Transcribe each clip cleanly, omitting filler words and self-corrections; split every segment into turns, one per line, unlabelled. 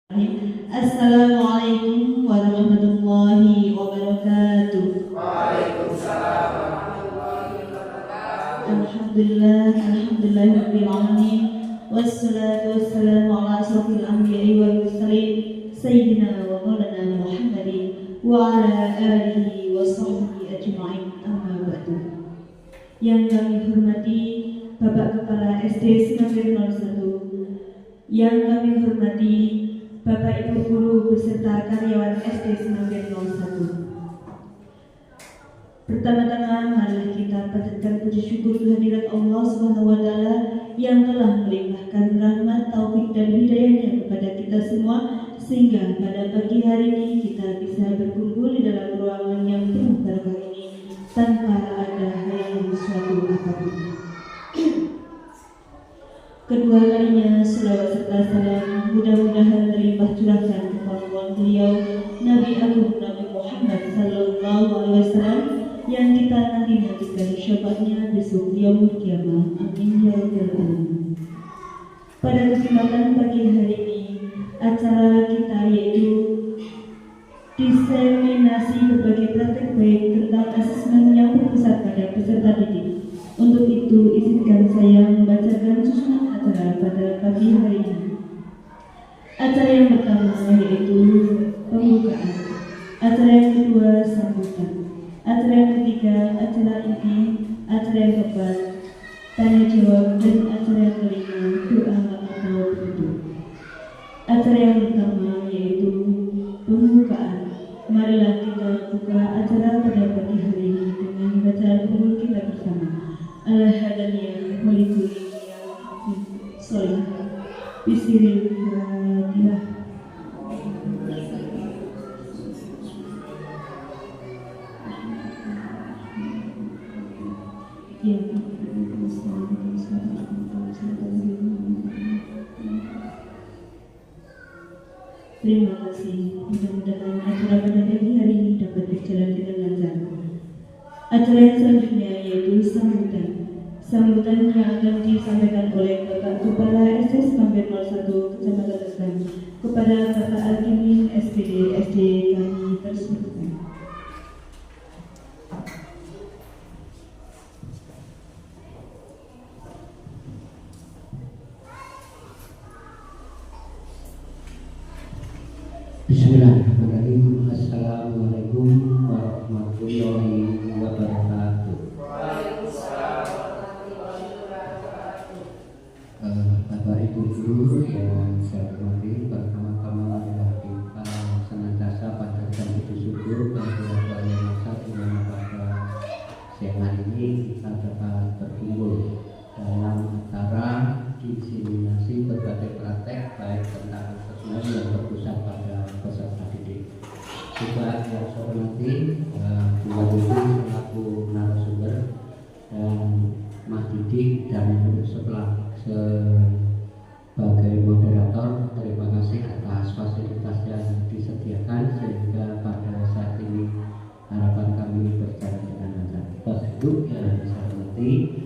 Assalamualaikum warahmatullahi wabarakatuh.
Waalaikumsalam warahmatullahi wabarakatuh.
Alhamdulillahirabbil alamin. Wassalatu wassalamu ala asyrofil anbiya'i wal mursalin sayyidina wa maulana Muhammadin wa ala alihi wa sahbihi ajma'in. Amma ba'du. Yang kami hormati Bapak Kepala SD Sinagir 01, yang kami hormati Bapak Ibu Guru beserta karyawan SD Sinagir 01. Pertama-tama marilah kita panjatkan puji syukur kehadirat Allah SWT yang telah melimpahkan rahmat, taufik dan hidayahnya kepada kita semua, sehingga pada pagi hari ini kita bisa berkumpul di dalam ruangan yang penuh berkah ini tanpa ada halangan suatu apapun. Kedua kalinya selawat serta salam mudah-mudahan terlimpah curahkan kepada beliau Nabi Agung Nabi Muhammad Sallallahu Alaihi Wasallam yang kita nanti-nantikan syafaatnya besok yaumul kiamah. Amin ya rabbal alamin. Pada kesempatan pagi hari ini acara kita yaitu diseminasi berbagai praktek baik tentang asesmen yang berpusat pada peserta didik. Untuk itu izinkan saya membacakan susunan acara pada pagi hari ini. Acara yang pertama yaitu pembukaan, acara yang kedua sambutan, acara yang ketiga acara inti, acara yang keempat tanya jawab, dan acara yang kelima doa atau penutup. Acara yang pertama yaitu pembukaan. Marilah kita buka acara pada pagi hari ini dengan bacaan umum kita bersama. Al-Hadaniyah Walikuliyah Soleh Bismillahirrahmanirrahim. Terima kasih. Mudah-mudahan acara pada pagi hari ini dapat berjalan dengan lancar. Acara yang selanjutnya yaitu sambutan. Sambutan yang akan disampaikan oleh Bapak Kepala SD Sinagir 01 Kecamatan Tegal kepada Bapak Al-Kimin SPD SD kami tersebut.
Bismillahirrahmanirrahim. Assalamualaikum warahmatullahi wabarakatuh.
Waalaikumsalam warahmatullahi wabarakatuh.
Bapak Ibu Guru yang saya hormati, pertama-tama adalah kita senantiasa panjatkan puji syukur kepada Yang Maha Esa di mana pada siang hari ini kita dapat berkumpul dalam acara diseminasi berbagai praktek baik tentang asesmen yang berpusat pada peserta didik. Juga yang saya hormati Dua Ibu selaku narasumber dan Mas Didik dan sebagai moderator, terima kasih atas fasilitas yang disediakan sehingga pada saat ini harapan kami berjalan dengan lancar. Bapak Ibu yang saya hormati,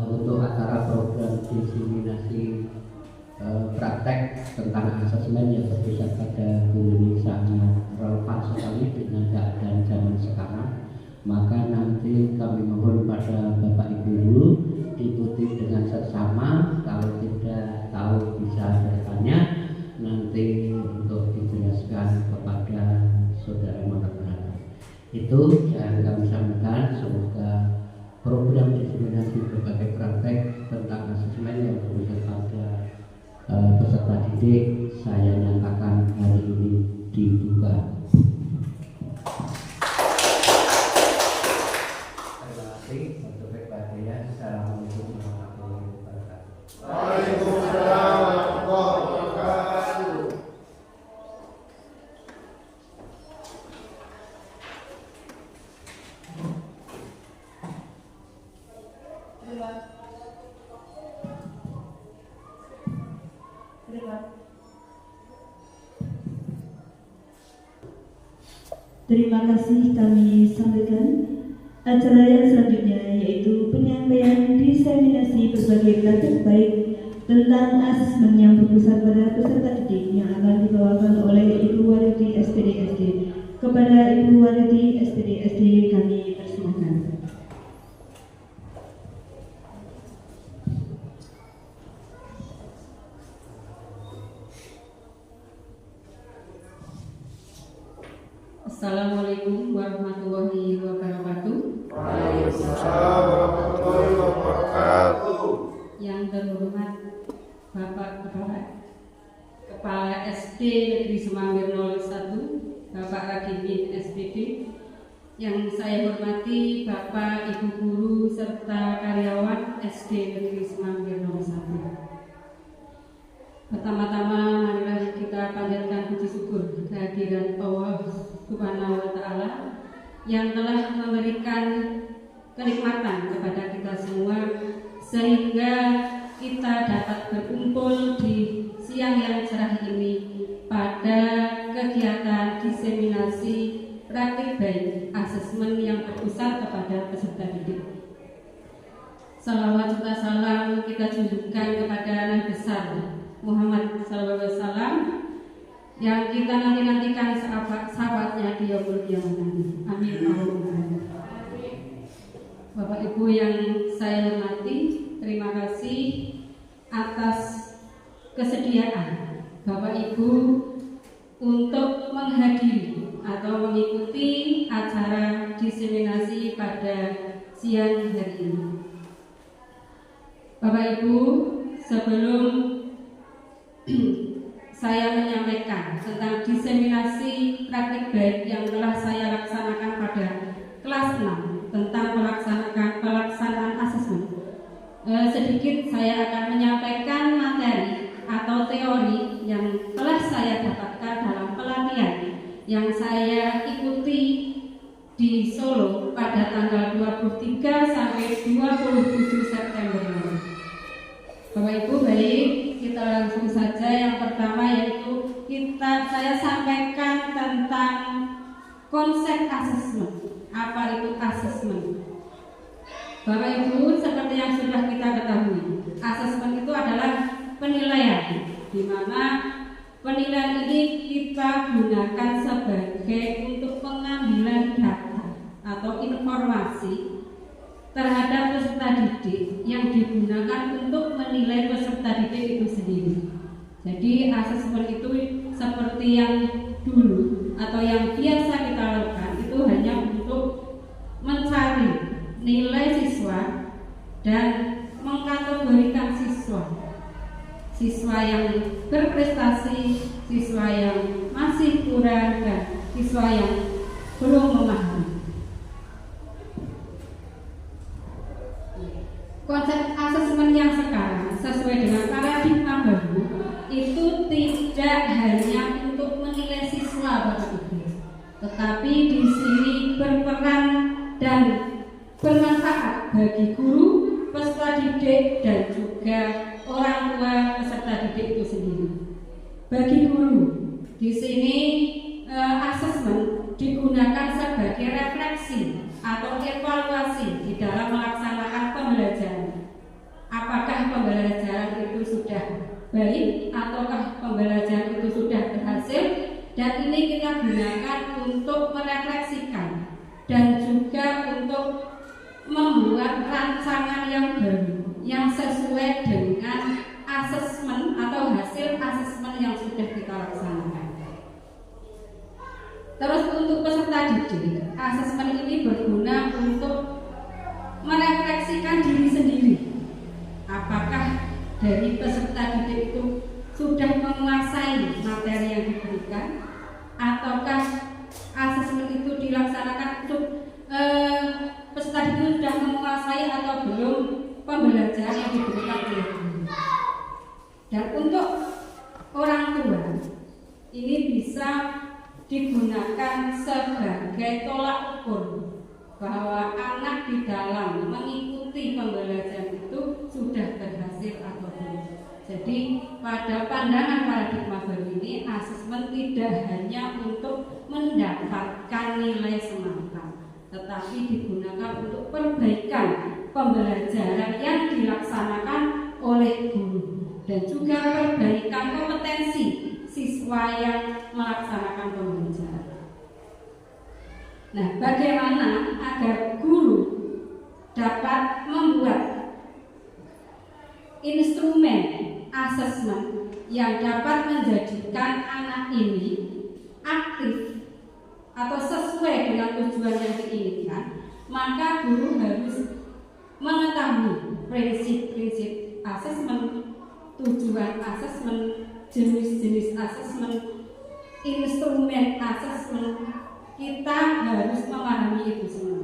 untuk acara program diseminasi praktek tentang asesmen yang berpusat pada guru ini sangat relevan sekali dengan keadaan zaman sekarang. Maka nanti kami mohon pada Bapak Ibu Guru diikuti dengan seksama, kalau tidak tahu bisa bertanya nanti untuk dijelaskan kepada saudara moderator. Itu yang kami sampaikan. Semoga program diseminasi berbagai praktek tentang asesmen yang berpusat pada peserta didik saya nyatakan hari ini dibuka. Terima kasih untuk perhatiannya. Assalamualaikum warahmatullahi wabarakatuh.
Waalaikumsalam warahmatullahi wabarakatuh.
Terima kasih kami sampaikan. Acara yang selanjutnya yaitu penyampaian diseminasi berbagai praktek baik tentang asesmen yang berpusat pada peserta didik yang akan dibawa SPD-SD. Kepada Ibu Wariti SPD-SD kami persilakan.
Assalamualaikum warahmatullahi wabarakatuh.
Waalaikumsalam warahmatullahi wabarakatuh.
Yang terhormat Bapak Kepala SD Negeri Semangir 01, Bapak Ragibin SPD. Yang saya hormati Bapak Ibu Guru serta karyawan SD Negeri Semangir 01. Pertama-tama marilah kita panjatkan puji syukur kehadiran Allah Subhanahu wa Ta'ala yang telah memberikan kenikmatan kepada kita semua sehingga kita dapat berkumpul di siang yang cerah ini pada kegiatan diseminasi praktik baik asesmen yang berpusat kepada peserta didik. Salawat serta salam kita junjukkan kepada Nabi besar Muhammad SAW yang kita nantikan sahabatnya di yaumul qiyamah nanti. Amin. Bapak Ibu yang saya hormati, terima kasih atas kesediaan Bapak Ibu untuk menghadiri atau mengikuti acara diseminasi pada siang hari ini. Bapak Ibu, sebelum saya menyampaikan tentang diseminasi praktik baik yang telah saya laksanakan pada kelas 6 tentang pelaksanaan asesmen. Sedikit saya akan menyampaikan materi atau teori yang telah saya dapatkan dalam pelatihan yang saya ikuti di Solo pada tanggal 23 sampai 27 September lalu. Bapak Ibu, baik, kita langsung saja. Yang pertama yaitu saya sampaikan tentang konsep asesmen. Apa itu asesmen? Bapak Ibu, seperti yang sudah kita ketahui, asesmen itu adalah penilaian, di mana penilaian ini kita gunakan sebagai untuk pengambilan data atau informasi terhadap peserta didik yang digunakan untuk menilai peserta didik itu sendiri. Jadi asesmen itu seperti yang dulu atau yang biasa kita lakukan itu hanya untuk mencari nilai siswa dan mengkategorikan siswa yang berprestasi, siswa yang masih kurang, dan siswa yang belum memahami. Konsep asesmen yang sekarang sesuai dengan paradigma baru itu tidak hanya untuk menilai siswa Bapak Ibu, tetapi di sini berperan dan bermanfaat bagi guru, peserta didik, dan juga orang tua peserta didik itu sendiri. Bagi guru, di sini asesmen digunakan sebagai refleksi atau evaluasi di dalam melaksanakan pembelajaran. Apakah pembelajaran itu sudah baik ataukah pembelajaran itu sudah berhasil, dan ini kita gunakan untuk merefleksikan dan juga untuk membuat rancangan yang baru yang sesuai dengan asesmen atau hasil asesmen yang sudah kita laksanakan. Terus untuk peserta didik, asesmen ini berguna untuk merefleksikan diri sendiri. Apakah dari peserta didik itu sudah menguasai materi yang diberikan, ataukah asesmen itu dilaksanakan untuk peserta didik sudah menguasai atau belum pembelajaran yang diberikan oleh guru. Dan untuk orang tua, ini bisa digunakan sebagai tolak ukur bahwa anak di dalam mengikuti pembelajaran itu sudah berhasil atau belum. Jadi pada pandangan paradigma baru ini, asesmen tidak hanya untuk mendapatkan nilai semata, tetapi digunakan untuk perbaikan pembelajaran yang dilaksanakan oleh guru dan juga perbaikan kompetensi siswa siswa yang melaksanakan pembelajaran. Nah, bagaimana agar guru dapat membuat instrumen asesmen yang dapat menjadikan anak ini aktif atau sesuai dengan tujuan yang diinginkan, maka guru harus mengetahui prinsip-prinsip asesmen, tujuan asesmen, jenis-jenis asesmen, instrumen asesmen. Kita harus memahami itu semua.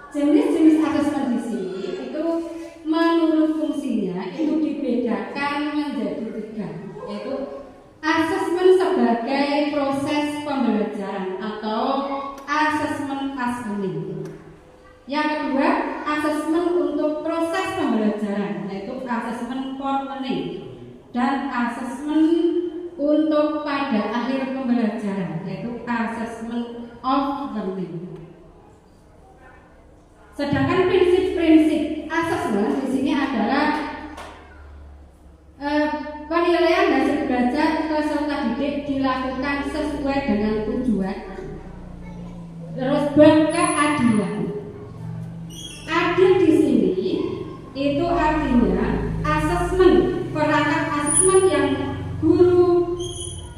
Jenis-jenis asesmen di sini itu menurut fungsinya itu dibedakan menjadi 3, yaitu asesmen sebagai proses pembelajaran atau asesmen asesmen. Yang kedua, asesmen untuk proses pembelajaran, yaitu asesmen for learning, dan asesmen untuk pada akhir pembelajaran, yaitu asesmen of learning. Sedangkan prinsip-prinsip asesmen di sini adalah penilaian hasil belajar peserta didik dilakukan sesuai dengan tujuan. Terus berkeadilan. Adil di sini itu artinya asesmen, perangkat asesmen yang guru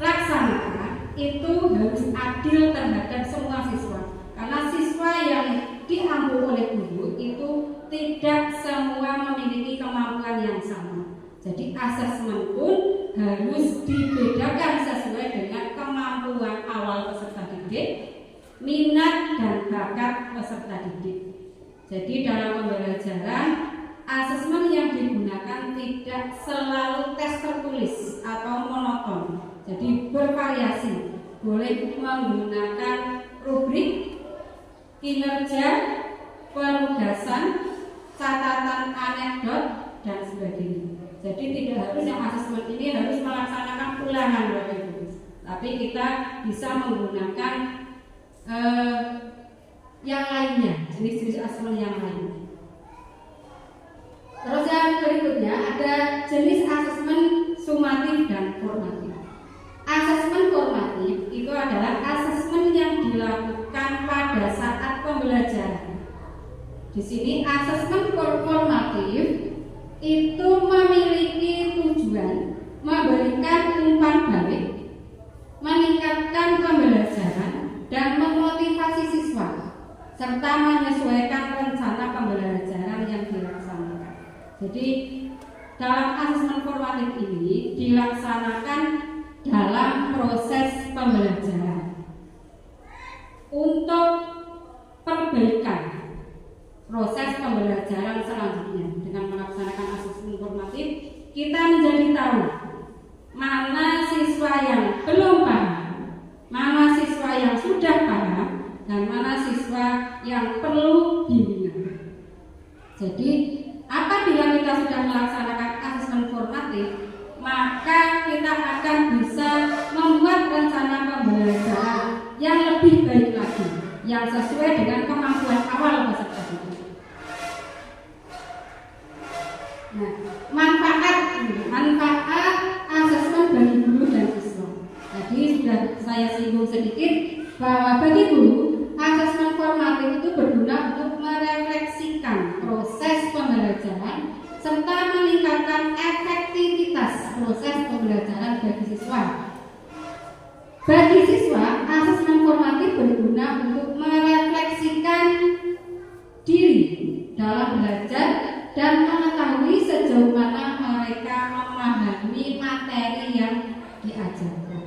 laksanakan itu harus adil terhadap semua siswa. Karena siswa yang diambil oleh guru itu tidak semua memiliki kemampuan yang sama. Jadi asesmen pun harus dibedakan sesuai dengan kemampuan awal peserta didik, minat dan bakat peserta didik. Jadi dalam pembelajaran, asesmen yang digunakan tidak selalu tes tertulis atau monoton. Jadi bervariasi. Boleh menggunakan rubrik, kinerja, penugasan, catatan anekdot, dan sebagainya. Jadi tidak harus yang asesmen ini harus melaksanakan ulangan Bapak Ibu. Tapi kita bisa menggunakan yang lainnya, jenis-jenis asesmen yang lain. Terus yang berikutnya ada jenis asesmen sumatif dan formatif. Asesmen formatif itu adalah asesmen yang dilakukan pada saat pembelajaran. Di sini asesmen formatif itu memiliki tujuan memberikan umpan balik, meningkatkan pembelajaran dan memotivasi siswa, serta menyesuaikan rencana pembelajaran yang dilaksanakan. Jadi dalam asesmen formatif ini dilaksanakan dalam proses pembelajaran untuk perbaikan proses pembelajaran selanjutnya. Dengan melaksanakan asesmen formatif, kita menjadi tahu mana siswa yang belum paham, mana siswa yang sudah paham, dan mana siswa yang perlu bimbingan. Jadi apabila kita sudah melaksanakan asesmen formatif, maka kita akan bisa membuat rencana pembelajaran yang lebih baik lagi, yang sesuai dengan kemampuan awal peserta didik. Nah, manfaat asesmen bagi guru dan siswa. Tadi sudah saya singgung sedikit bahwa bagi guru asesmen formatif itu berguna untuk merefleksikan proses pembelajaran serta meningkatkan efektivitas proses pembelajaran bagi siswa. Bagi siswa, asesmen formatif berguna untuk merefleksikan diri dalam belajar dan mengetahui sejauh mana mereka memahami materi yang diajarkan.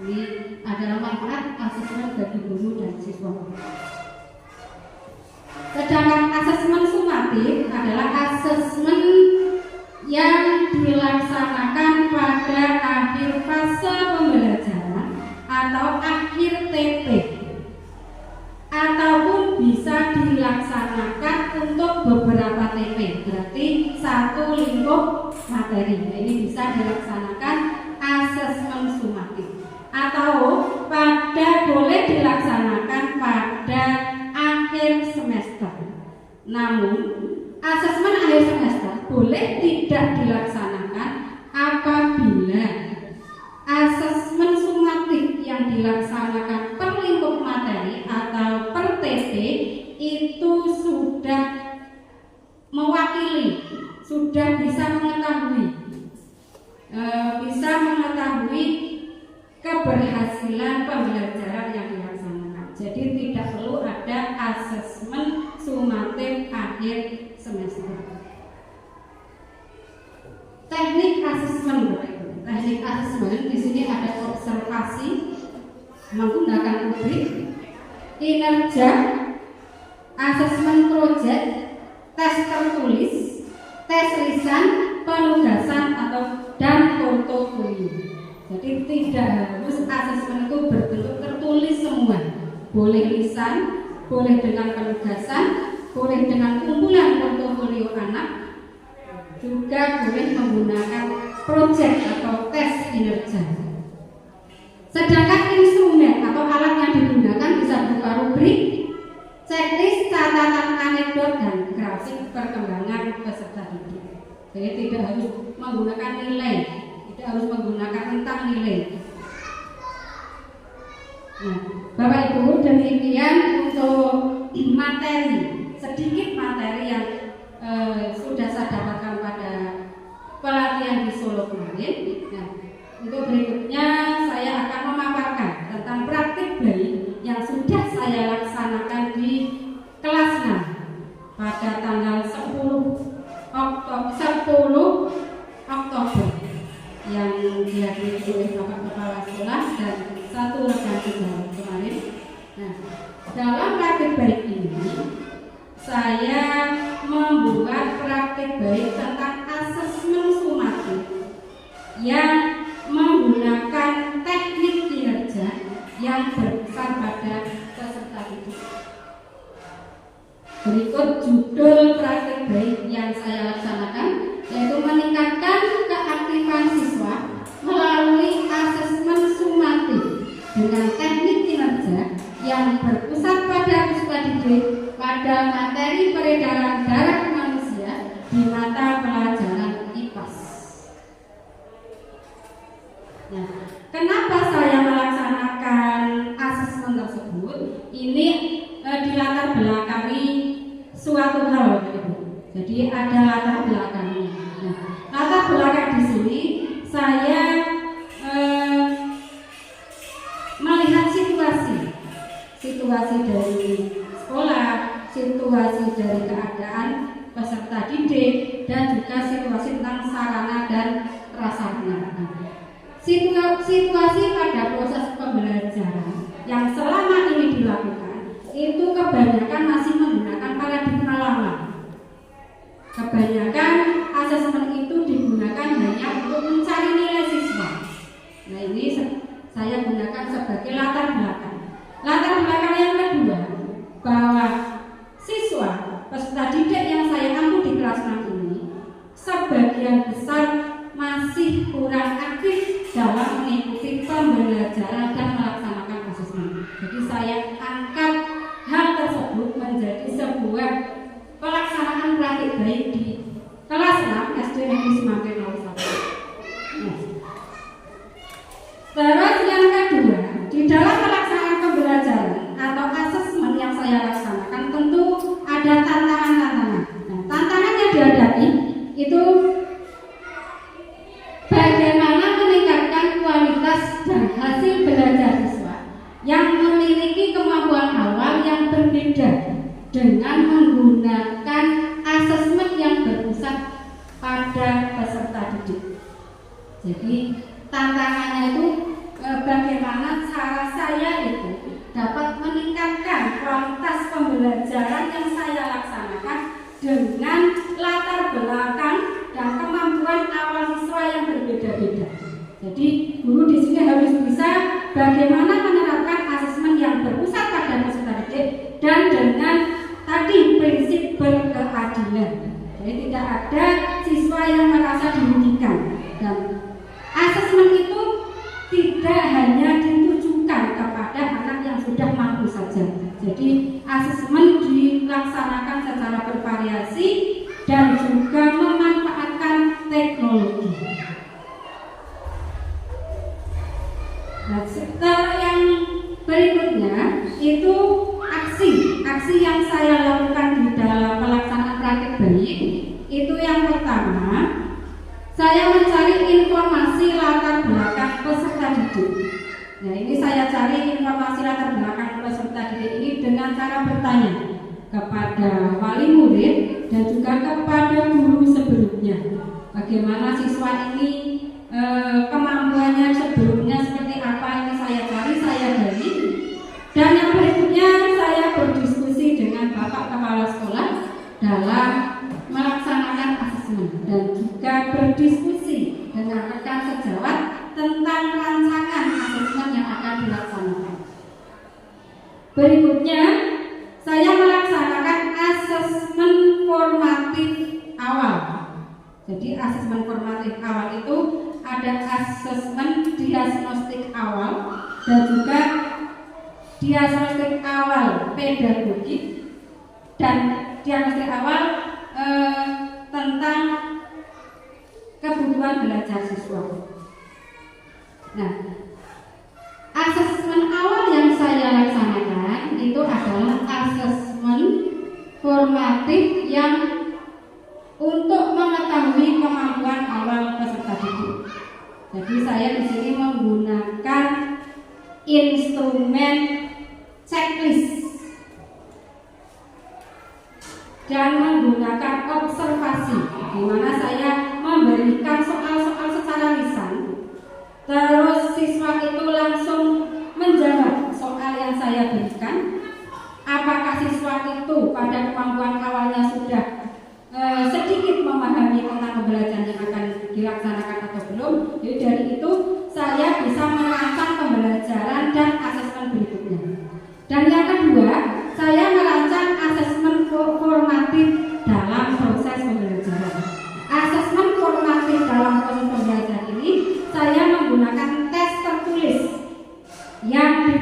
Ini adalah manfaat asesmen bagi guru dan siswa. Sedangkan asesmen sumatif adalah asesmen yang dilaksanakan pada akhir fase pembelajaran atau akhir TP, ataupun bisa dilaksanakan untuk beberapa TP, berarti satu lingkup materi. Ini bisa dilaksanakan asesmen sumatif, atau boleh dilaksanakan pada akhir semester. Namun asesmen akhir semester boleh tidak dilaksanakan apabila dilaksanakan per lingkup materi atau per TP itu sudah mewakili, sudah bisa mengetahui keberhasilan pembelajaran yang dilaksanakan. Jadi tidak perlu ada asesmen sumatif akhir semester. Teknik asesmen, teknik asesmen di sini ada observasi menggunakan rubrik, kinerja, asesmen proyek, tes tertulis, tes lisan, penugasan dan portofolio. Jadi tidak harus asesmen itu berbentuk tertulis semua. Boleh lisan, boleh dengan penugasan, boleh dengan kumpulan portofolio anak, juga boleh menggunakan proyek atau tes kinerja. Sedangkan instrumen atau alat yang digunakan bisa berupa rubrik, checklist, catatan anekdot, dan grafik perkembangan peserta didik. Jadi tidak harus menggunakan nilai, tidak harus menggunakan tentang nilai. Nah, Bapak Ibu, demikian untuk materi, sedikit materi yang sudah saya dapatkan pada pelatihan di Solo kemarin. Nah, untuk berikutnya saya akan memaparkan tentang praktik baik yang sudah saya laksanakan di kelas 6 pada tanggal 10 Oktober yang dihadiri oleh Bapak Kepala Sekolah dan satu rekan sejawat kemarin. Nah, dalam praktik baik ini saya membuat praktik baik tentang asesmen sumatif yang menggunakan teknik kinerja yang berpusat pada peserta didik. Berikut judul praktik baik yang saya laksanakan, yaitu meningkatkan keaktifan siswa melalui asesmen sumatif dengan teknik kinerja yang berpusat pada siswa didik pada materi peredaran darah manusia di mata pelajaran IPAS. Nah, kenapa saya melaksanakan asesmen tersebut? Ini dilatar belakangi suatu hal, jadi ada latar belakangnya. Nah, latar belakang di sini saya melihat situasi dari sekolah, situasi dari keadaan peserta didik, dan juga situasi tentang sarana dan prasarana. Situasi pada proses pembelajaran yang selama ini dilakukan itu kebanyakan masih menggunakan paradigma lama. Kebanyakan asesmen itu digunakan hanya untuk mencari nilai siswa. Nah, ini saya gunakan sebagai latar belakang. Latar belakang yang kedua, bahwa siswa peserta didik yang saya ampu di kelas 6 ini sebagian besar masih kurang aktif dalam mengikuti pembelajaran dan melaksanakan asesmen. Jadi saya angkat hal tersebut menjadi sebuah pelaksanaan praktik baik di kelas 6 SD Negeri Semanggi 01. Terus yang kedua, di dalam pelaksanaan pembelajaran atau asesmen yang saya laksanakan tentu ada tantangan-tantangan. Nah, tantangan yang dihadapi itu bagaimana meningkatkan kualitas dan hasil belajar siswa yang memiliki kemampuan awal yang berbeda dengan menggunakan asesmen yang berpusat pada peserta didik. Jadi tantangannya itu bagaimana cara saya itu dapat meningkatkan kualitas pembelajaran yang saya laksanakan dengan latar belakang dan kemampuan awal siswa yang berbeda-beda. Jadi guru di sini harus bisa bagaimana menerapkan asesmen yang berpusat pada peserta didik dan dengan tadi prinsip berkeadilan. Jadi tidak ada siswa yang merasa dirugikan, dan asesmen itu tidak hanya ditujukan kepada anak yang sudah mampu saja. Jadi asesmen dilaksanakan secara bervariasi dan juga memanfaatkan teknologi. Nah, yang Berikutnya itu aksi yang saya lakukan di dalam pelaksanaan praktik baik. Itu yang pertama, saya mencari informasi latar belakang peserta didik. Nah, ini saya cari informasi latar belakang peserta didik ini dengan cara bertanya kepada wali murid dan juga kepada guru sebelumnya. Bagaimana siswa ini kemampuannya sebelumnya seperti apa, ini saya cari, saya gali. Dan yang berikutnya saya berdiskusi dengan Bapak Kepala Sekolah dalam melaksanakan asesmen dan juga berdiskusi dengan rekan sejawat tentang rancangan asesmen yang akan dilaksanakan. Berikutnya saya melaksanakan asesmen formatif awal. Jadi asesmen formatif awal itu ada asesmen diagnostik awal dan juga diagnostik awal pedagogik dan diagnostik awal tentang kebutuhan belajar siswa. Nah, asesmen awal yang saya laksanakan itu adalah asesmen formatif yang untuk mengetahui kemampuan awal peserta didik. Jadi saya di sini menggunakan instrumen checklist dan menggunakan observasi, di mana saya memberikan soal-soal secara lisan, terus siswa itu langsung menjawab soal yang saya berikan. Apakah siswa itu pada kemampuan awalnya sudah sedikit memahami tentang pembelajaran yang akan dilaksanakan atau belum. Jadi dari itu saya bisa merancang pembelajaran dan asesmen berikutnya. Dan yang kedua, saya merancang asesmen formatif dalam proses pembelajaran. Asesmen formatif dalam proses pembelajaran ini saya menggunakan tes tertulis yang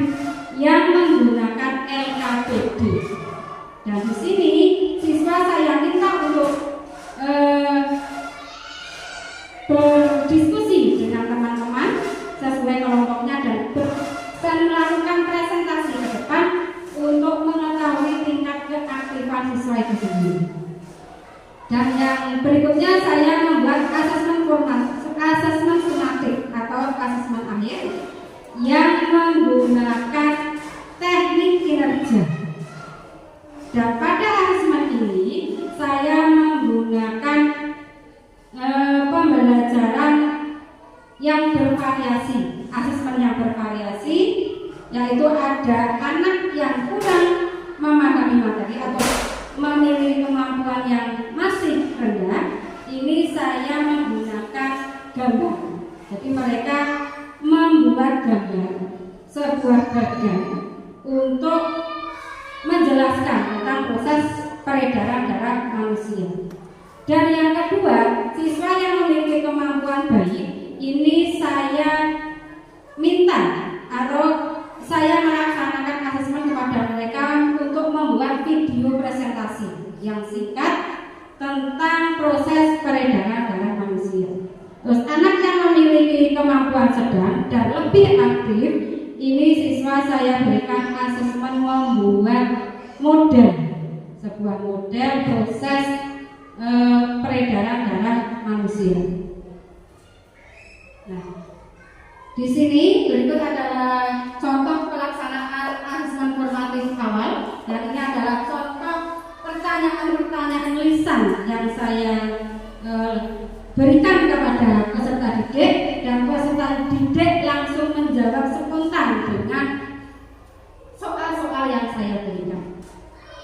menggunakan LKPD. Dan di sini siswa saya minta untuk berdiskusi dengan teman-teman sesuai kelompoknya dan melakukan presentasi ke depan untuk mengetahui tingkat keaktifan siswa itu sendiri. Dan yang berikutnya saya membuat asesmen sumatif atau asesmen akhir yang menggunakan teknik kinerja. Dan pada asesmen ini saya menggunakan pembelajaran yang bervariasi, asesmen yang bervariasi, yaitu ada anak yang kurang memahami materi atau memiliki kemampuan yang masih rendah. Ini saya menggunakan gambar. Jadi mereka membuat gambar, sebuah bagan untuk menjelaskan tentang proses peredaran darah manusia. Dan yang kedua, siswa yang memiliki kemampuan baik, ini saya minta atau saya melaksanakan asesmen kepada mereka untuk membuat video presentasi yang singkat tentang proses peredaran darah manusia. Terus anak yang memiliki kemampuan sedang dan lebih aktif, ini siswa saya berikan asesmen membuat model, sebuah model proses peredaran darah manusia. Nah, di sini berikut adalah contoh pelaksanaan asesmen formatif awal, dan ini adalah contoh pertanyaan-pertanyaan lisan yang saya berikan kepada peserta didik, dan peserta didik langsung menjawab spontan dengan soal-soal yang saya berikan.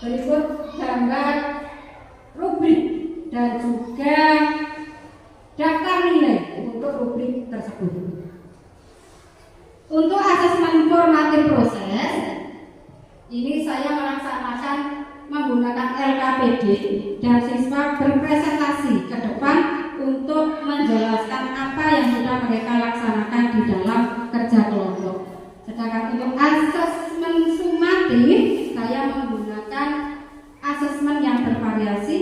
Berikut gambar rubrik dan juga daftar nilai untuk rubrik tersebut. Untuk asesmen formatif proses, ini saya melaksanakan menggunakan LKPD dan siswa berpresentasi ke depan untuk menjelaskan apa yang sudah mereka laksanakan di dalam kerja kelompok. Sedangkan untuk asesmen sumatif, saya menggunakan asesmen yang bervariasi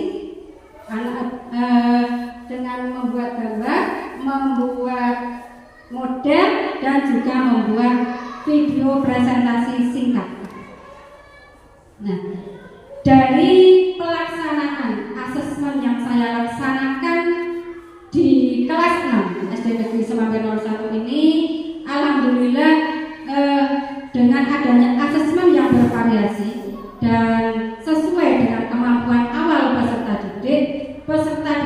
dengan membuat gambar, membuat model, dan juga membuat video presentasi singkat. Nah, dari pelaksanaan asesmen yang saya laksanakan di kelas 6 SD Negeri Semambe 01 ini, alhamdulillah dengan adanya asesmen yang bervariasi dan sesuai dengan kemampuan awal peserta didik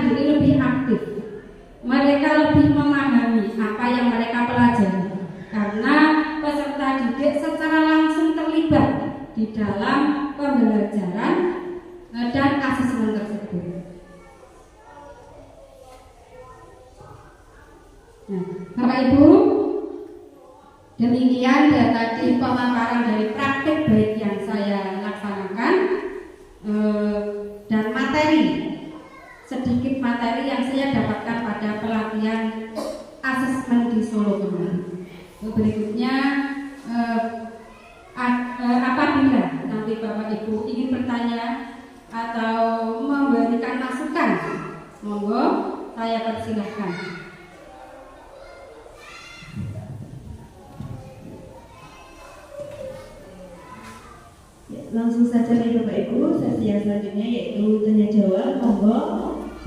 ini lebih aktif. Mereka lebih memahami apa yang mereka pelajari karena peserta didik secara langsung terlibat di dalam pembelajaran dan asesmen tersebut. Nah, Bapak Ibu, demikian ya tadi pemaparan dari praktik baik yang saya laksanakan dan sedikit materi yang saya dapatkan pada pelatihan asesmen di Solo kemarin. Berikutnya apabila nanti Bapak Ibu ingin bertanya atau memberikan masukan, monggo saya persilahkan.
Langsung saja nih Bapak Ibu, sesi yang selanjutnya yaitu tanya jawab. Monggo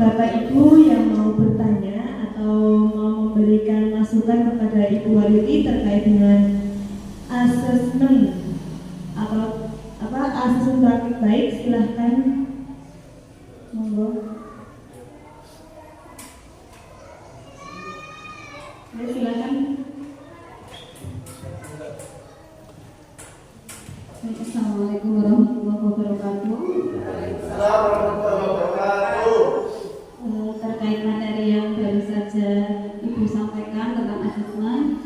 Bapak Ibu yang mau bertanya atau mau memberikan masukan kepada Ibu Wahyuti terkait dengan asesmen atau asesmen praktik baik, silahkan. Monggo. Ya, silahkan.
Assalamualaikum warahmatullahi wabarakatuh.
Terkait materi yang baru saja Ibu sampaikan tentang asesmen,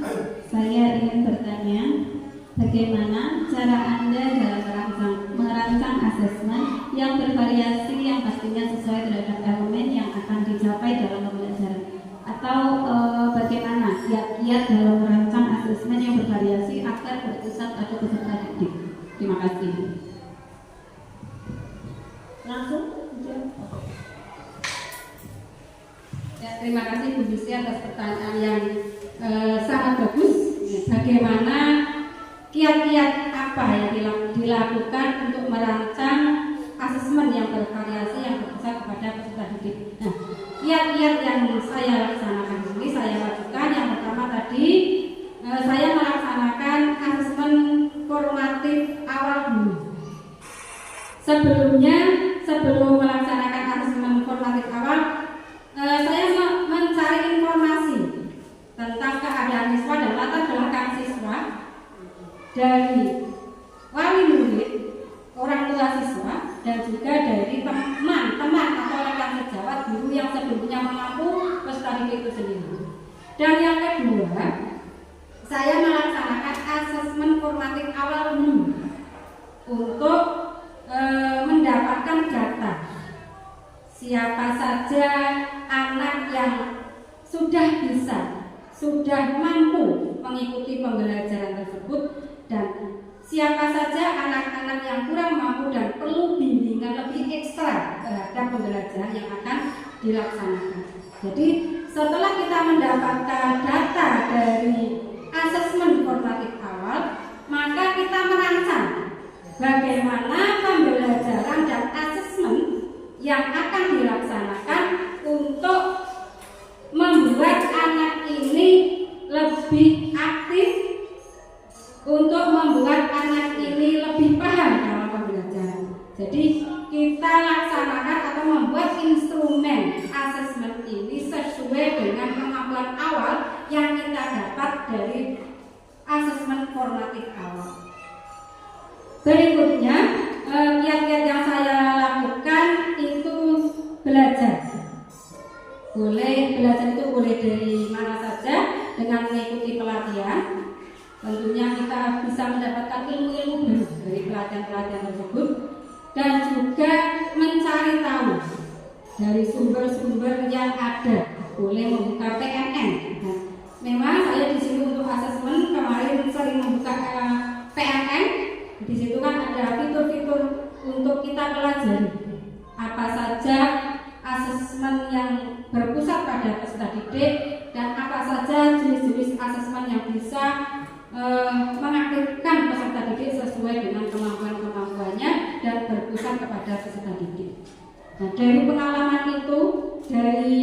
saya ingin bertanya, bagaimana cara Anda dalam merancang asesmen yang bervariasi yang pastinya sesuai terhadap elemen yang akan dicapai dalam pembelajaran? Atau bagaimana kiat-kiat dalam merancang asesmen yang bervariasi agar berpusat pada peserta didik? Terima kasih. Langsung.
Ya, terima kasih Bu Lucy atas pertanyaan yang sangat bagus. Bagaimana kiat-kiat apa yang dilakukan untuk merancang asesmen yang bervariasi yang berpusat kepada peserta didik? Nah, kiat-kiat yang saya laksanakan ini saya lakukan yang pertama tadi saya melaksanakan asesmen formatif awal dulu. Sebelum melaksanakan asesmen formatif awal, saya mencari informasi tentang keadaan siswa dan latar belakang siswa dari wali murid, orang tua siswa, dan juga dari teman-teman atau rekan sejawat guru yang sebelumnya mengampu peserta didik itu sendiri. Dan yang kedua, saya melaksanakan asesmen formatif awal dulu untuk mendapatkan data siapa saja anak yang sudah mampu mengikuti pembelajaran tersebut dan siapa saja anak-anak yang kurang mampu dan perlu bimbingan lebih ekstra terhadap pembelajaran yang akan dilaksanakan. Jadi setelah kita mendapatkan data dari asesmen formatif awal, maka kita merancang bagaimana pembelajaran dan asesmen yang akan dilaksanakan untuk membuat anak ini lebih aktif, untuk membuat anak ini lebih paham dalam pembelajaran. Jadi kita laksanakan atau membuat instrumen asesmen ini sesuai dengan kemampuan awal yang kita dapat dari asesmen formatif awal. Berikutnya, kiat-kiat yang saya lakukan itu belajar. Belajar itu boleh dari mana saja dengan mengikuti pelatihan. Tentunya kita bisa mendapatkan ilmu-ilmu baru dari pelatihan-pelatihan tersebut dan juga mencari tahu dari sumber-sumber yang ada. Boleh membuka PNN. Nah, memang saya di sini untuk asesmen kemarin sering membuka PNN. Di situ kan ada fitur-fitur untuk kita pelajari apa saja asesmen yang berpusat pada peserta didik dan apa saja jenis-jenis asesmen yang bisa mengaktifkan peserta didik sesuai dengan kemampuan-kemampuannya dan berpusat kepada peserta didik. Nah, dari pengalaman itu, dari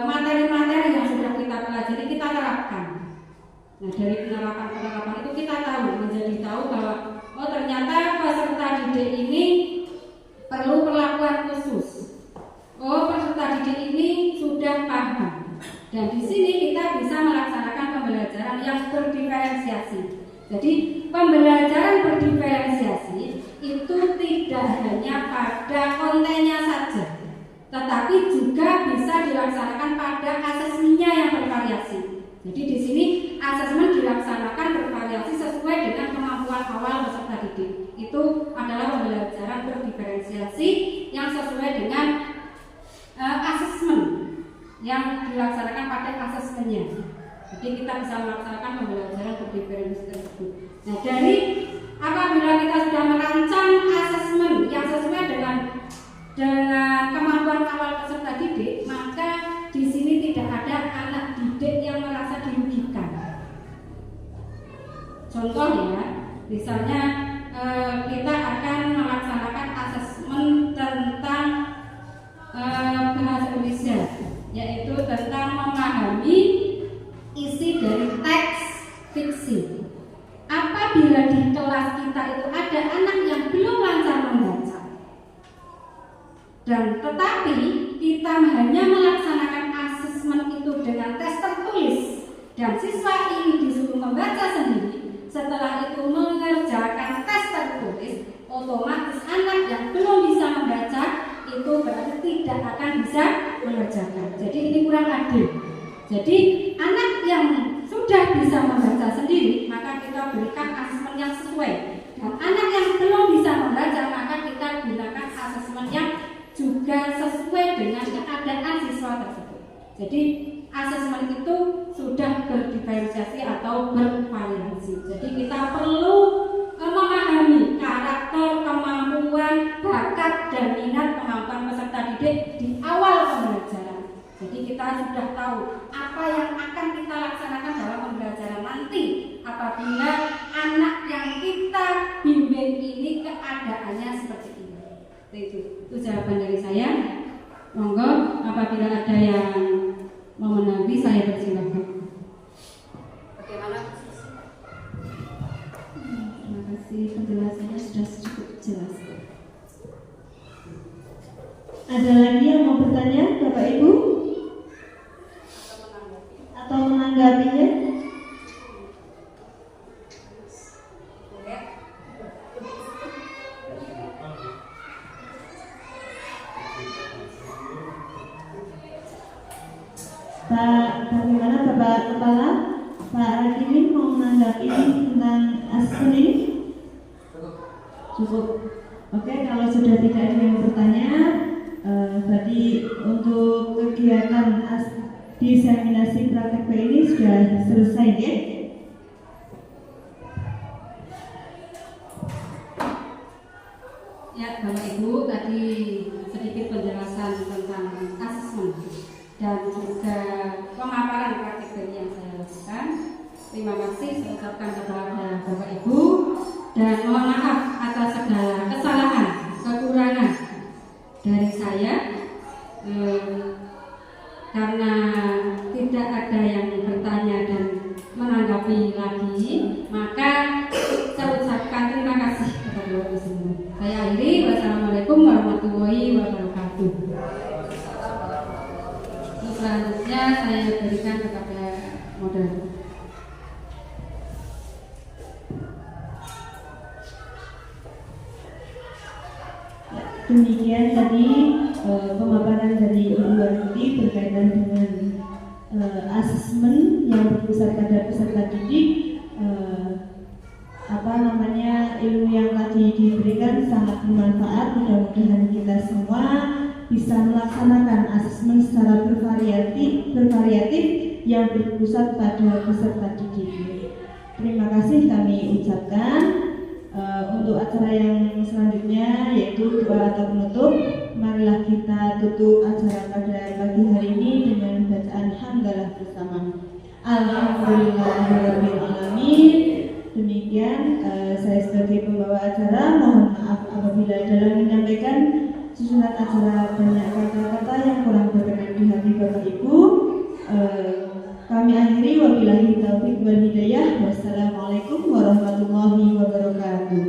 materi-materi yang sudah kita pelajari kita terapkan. Nah, dari penerapan itu kita menjadi tahu bahwa oh ternyata peserta didik ini perlu perlakuan khusus. Oh, peserta didik ini sudah paham. Dan di sini kita bisa melaksanakan pembelajaran yang berdiferensiasi. Jadi, pembelajaran berdiferensiasi itu tidak hanya pada kontennya saja, tetapi juga bisa dilaksanakan pada asesmennya yang bervariasi. Jadi di sini asesmen dilaksanakan bervariasi sesuai dengan kemampuan awal peserta didik. Itu adalah pembelajaran berdiferensiasi yang sesuai dengan asesmen yang dilaksanakan pada asesmennya. Jadi kita bisa melaksanakan pembelajaran berdiferensiasi tersebut. Nah, dari apabila kita sudah merancang asesmen yang sesuai dengan kemampuan awal peserta didik, maka di sini tidak ada anak didik yang merasa dirugikan. Contoh ya, misalnya kita akan melaksanakan asesmen tentang bahasa Indonesia, yaitu tentang memahami isi dari teks fiksi. Apabila di kelas kita itu ada anak yang belum lancar membaca, dan tetapi kita hanya melaksanakan asesmen itu dengan tes tertulis dan siswa ini disuruh membaca sendiri, setelah itu mengerjakan tes tertulis, otomatis anak yang belum bisa membaca itu berarti tidak akan bisa mengerjakan. Jadi ini kurang adil. Jadi anak yang sudah bisa membaca sendiri maka kita berikan asesmen yang sesuai, dan anak yang belum bisa membaca maka kita gunakan asesmen yang juga sesuai dengan keadaan siswa tersebut. Jadi asesmen itu sudah berdiferensiasi atau bervariasi. Jadi kita perlu memahami karakter, kemampuan, bakat, dan minat kemampuan peserta didik di awal pembelajaran. Jadi kita sudah tahu apa yang akan kita laksanakan dalam pembelajaran nanti apabila anak yang kita bimbing ini keadaannya seperti ini. Itu jawaban dari saya. Monggo apabila ada yang mau menanggapi saya persilakan. Bagaimana? Terima kasih, penjelasannya sudah cukup jelas.
Ada lagi yang mau bertanya, Bapak Ibu? Atau menanggapinya? Pak, bagaimana Bapak Kepala? Pak Rakimin mau menanggapi tentang asesmen ini? Cukup. Oke, kalau sudah tidak ada yang bertanya, berarti untuk kegiatan diseminasi praktek ini sudah selesai, ya?
Ya, Bapak Ibu, tadi sedikit penjelasan tentang asesmen dan juga pemaparan praktek BI yang saya lakukan. Terima kasih saya ucapkan kepada Bapak Ibu dan mohon maaf atas segala kesalahan, kekurangan dari saya karena tidak ada yang bertanya dan menanggapi lagi, maka saya ucapkan terima kasih kepada Bapak semua. Saya akhiri, wassalamualaikum warahmatullahi wabarakatuh. Selanjutnya saya berikan kepada moderator.
Demikian tadi pemaparan dari Ibu Waruti berkaitan dengan asesmen yang berpusat pada peserta didik. Ilmu yang tadi diberikan sangat bermanfaat. Mudah-mudahan kita semua bisa melaksanakan asesmen secara bervariatif yang berpusat pada peserta didik. Terima kasih kami ucapkan. Untuk acara yang selanjutnya yaitu doa atau penutup, marilah kita tutup acara pada pagi hari ini dengan bacaan hamdalah bersama. Alhamdulillahirrahmanirrahim. Demikian saya sebagai pembawa acara mohon maaf apabila dalam menyampaikan susunan acara banyak kata-kata yang kurang berkenan di hati Bapak Ibu. Kami akhiri wabillahi taufiq wal hidayah. Wassalamualaikum warahmatullahi wabarakatuh.